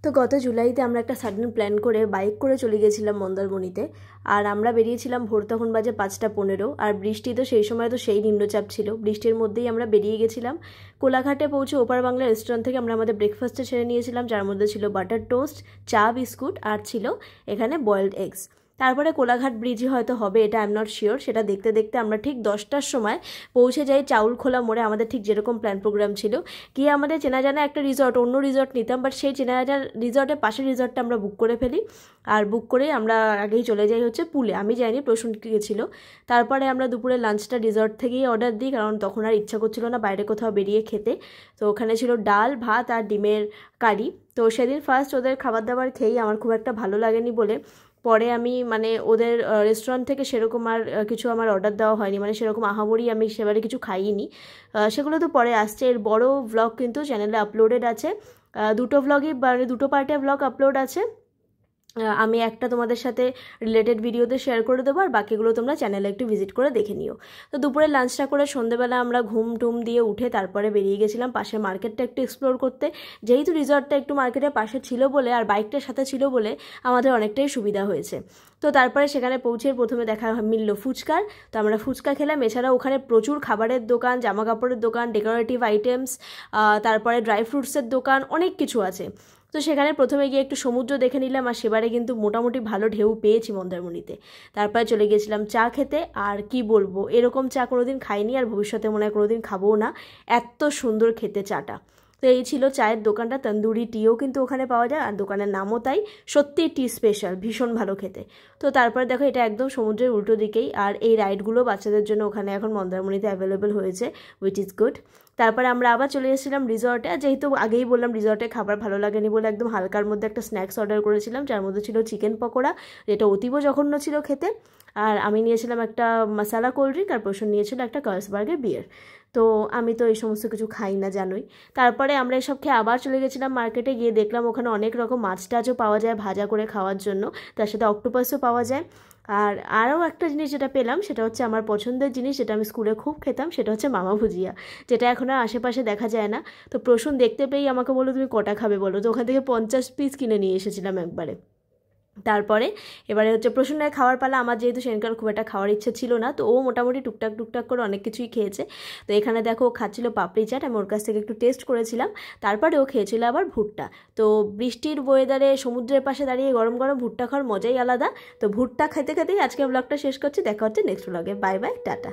তো গত জুলাইতে আমরা একটা সাডেন প্ল্যান করে বাইক করে চলে গেছিলাম মন্দারমণিতে। আর আমরা বেরিয়েছিলাম ভোর, তখন বাজে 5:15। আর বৃষ্টি তো সেই সময় তো সেই নিম্নচাপ ছিল, বৃষ্টির মধ্যেই আমরা বেরিয়ে গেছিলাম। কোলাঘাটে পৌঁছে ওপার বাংলা রেস্টুরেন্ট থেকে আমরা আমাদের ব্রেকফাস্টে ছেড়ে নিয়েছিলাম, যার মধ্যে ছিল বাটার টোস্ট, চা, বিস্কুট আর ছিল এখানে বয়েলড এগস। তারপরে কোলাঘাট ব্রিজই হয়তো হবে, এটা আই এম নট শিওর। সেটা দেখতে দেখতে আমরা ঠিক 10টার সময় পৌঁছে যাই চাউলখোলা মোড়ে। আমাদের ঠিক যেরকম প্ল্যান প্রোগ্রাম ছিল, গিয়ে আমাদের চেনা জানা একটা রিসর্ট, অন্য রিসর্ট নিতাম, বাট সেই চেনা জানা রিসর্টের পাশের রিসর্টটা আমরা বুক করে ফেলি। আর বুক করে আমরা আগেই চলে যাই হচ্ছে পুলে। আমি যাইনি, প্রসূন গিয়েছিল। তারপরে আমরা দুপুরে লাঞ্চটা রিসর্ট থেকেই অর্ডার দিই, কারণ তখন আর ইচ্ছা করছিল না বাইরে কোথাও বেরিয়ে খেতে। তো ওখানে ছিল ডাল, ভাত আর ডিমের কারি। তো সেদিন ফার্স্ট ওদের খাবার দাবার খেয়েই আমার খুব একটা ভালো লাগেনি বলে পরে আমি ওদের রেস্টুরেন্ট থেকে সেরকম আর কিছু আমার অর্ডার দেওয়া হয়নি, সেরকম আহামরি আমি সেবারে কিছু খাইনি। সেগুলো তো পরে আসছে। এর বড় ভ্লগ কিন্তু চ্যানেলে আপলোডেড আছে, দুটো ভ্লগই দুটো পার্টে ভ্লগ আপলোড আছে। আমি একটা তোমাদের সাথে রিলেটেড ভিডিওতে শেয়ার করে দেবো, আর বাকিগুলো তোমরা চ্যানেলে একটু ভিজিট করে দেখে নিও। তো দুপুরে লাঞ্চটা করে সন্ধ্যেবেলা আমরা ঘুম টুম দিয়ে উঠে তারপরে বেরিয়ে গেছিলাম পাশের মার্কেটটা একটু এক্সপ্লোর করতে। যেহেতু রিসর্টটা একটু মার্কেটের পাশে ছিল বলে আর বাইকটার সাথে ছিল বলে আমাদের অনেকটাই সুবিধা হয়েছে। তো তারপরে সেখানে পৌঁছে প্রথমে দেখা মিলল ফুচকার। তো আমরা ফুচকা খেলাম। এছাড়াও ওখানে প্রচুর খাবারের দোকান, জামা কাপড়ের দোকান, ডেকোরেটিভ আইটেমস, তারপরে ড্রাই ফ্রুটসের দোকান, অনেক কিছু আছে। তো সেখানে প্রথমে গিয়ে একটু সমুদ্র দেখে নিলাম, আর সেবারে কিন্তু মোটামুটি ভালো ঢেউ পেয়েছি মন্দারমণিতে। তারপরে চলে গেছিলাম চা খেতে। আর কি বলবো, এরকম চা কোনোদিন খাইনি, আর ভবিষ্যতে মনে হয় কোনোদিন খাবও না। এত সুন্দর খেতে চাটা। তো এই ছিল চায়ের দোকানটা। তন্দুরি টিও কিন্তু ওখানে পাওয়া যায়, আর দোকানের নামও তাই। সত্যি টি স্পেশাল, ভীষণ ভালো খেতে। তো তারপরে দেখো, এটা একদম সমুদ্রের উল্টো দিকেই, আর এই রাইডগুলো বাচ্চাদের জন্য ওখানে এখন মন্দারমণিতে অ্যাভেলেবেল হয়েছে, উইচ ইজ গুড। তারপরে আমরা আবার চলে এসেছিলাম রিসর্টে। আর যেহেতু আগেই বললাম রিসর্টে খাবার ভালো লাগেনি বলে একদম হালকার মধ্যে একটা স্ন্যাক্স অর্ডার করেছিলাম, যার মধ্যে ছিল চিকেন পকোড়া, যেটা অতীব জঘন্য ছিল খেতে। আর আমি নিয়েছিলাম একটা মশালা কোল্ড ড্রিঙ্ক, আর প্রসূন নিয়েছিল একটা কার্লসবার্গের বিয়ার। তো আমি তো এই সমস্ত কিছু খাই না, জানোই। তারপরে আমরা এসব খেয়ে আবার চলে গেছিলাম মার্কেটে। গিয়ে দেখলাম ওখানে অনেক রকম মাছ টাছও পাওয়া যায় ভাজা করে খাওয়ার জন্য, তার সাথে অক্টোপাসও পাওয়া যায়। আর আরও একটা জিনিস যেটা পেলাম, সেটা হচ্ছে আমার পছন্দের জিনিস, যেটা আমি স্কুলে খুব খেতাম, সেটা হচ্ছে মামা ভুজিয়া, যেটা এখন আর আশেপাশে দেখা যায় না। তো প্রসূন দেখতে পেয়েই আমাকে বললো, তুমি কটা খাবে বলো। তো ওখান থেকে 50 পিস কিনে নিয়ে এসেছিলাম একবারে। তারপরে এবারে হচ্ছে প্রসূনের খাওয়ার পালা। আমার যেহেতু সেনকার খুব একটা খাওয়ার ইচ্ছে ছিল না, তো ও মোটামুটি টুকটাক টুকটাক করে অনেক কিছুই খেয়েছে। তো এখানে দেখো ও খাচ্ছিল পাপড়ি চাট, আমি ওর কাছ থেকে একটু টেস্ট করেছিলাম। তারপরে ও খেয়েছিল আবার ভুট্টা। তো বৃষ্টির ওয়েদারে সমুদ্রের পাশে দাঁড়িয়ে গরম গরম ভুট্টা খাওয়ার মজাই আলাদা। তো ভুট্টা খেতে খেতেই আজকে ব্লগটা শেষ করছি। দেখা হচ্ছে নেক্সট ব্লগে। Bye bye, tata.